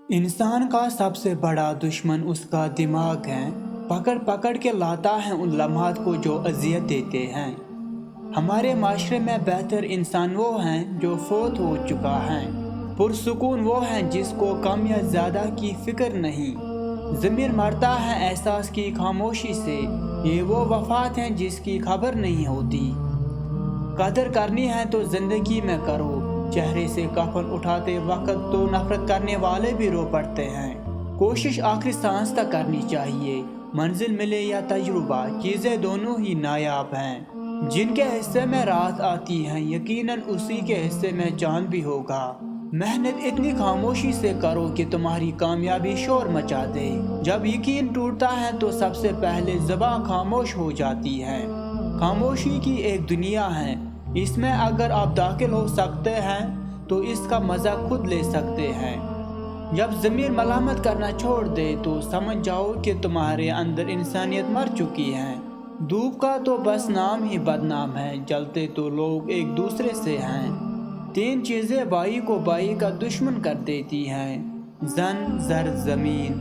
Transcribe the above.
इंसान का सबसे बड़ा दुश्मन उसका दिमाग है। पकड़ पकड़ के लाता है उन लम्हात को जो अजियत देते हैं। हमारे माशरे में बेहतर इंसान वो हैं जो फोत हो चुका है। पुरसुकून वो हैं जिसको कम या ज़्यादा की फिक्र नहीं। ज़मीर मरता है एहसास की खामोशी से। ये वो वफात हैं जिसकी खबर नहीं होती। कदर करनी है तो ज़िंदगी में करो। चेहरे से कफन उठाते वक्त तो नफरत करने वाले भी रो पड़ते हैं। कोशिश आखिरी सांस तक करनी चाहिए। मंजिल मिले या तजुर्बा, चीज़ें दोनों ही नायाब हैं। जिनके हिस्से में रात आती है यकीनन उसी के हिस्से में चांद भी होगा। मेहनत इतनी खामोशी से करो कि तुम्हारी कामयाबी शोर मचा दे। जब यकीन टूटता है तो सबसे पहले ज़बान खामोश हो जाती है। खामोशी की एक दुनिया है, इसमें अगर आप दाखिल हो सकते हैं तो इसका मज़ा खुद ले सकते हैं। जब ज़मीर मलामत करना छोड़ दे तो समझ जाओ कि तुम्हारे अंदर इंसानियत मर चुकी है। धूप का तो बस नाम ही बदनाम है, जलते तो लोग एक दूसरे से हैं। तीन चीज़ें बाई को बाई का दुश्मन कर देती हैं: जन, जर, ज़मीन।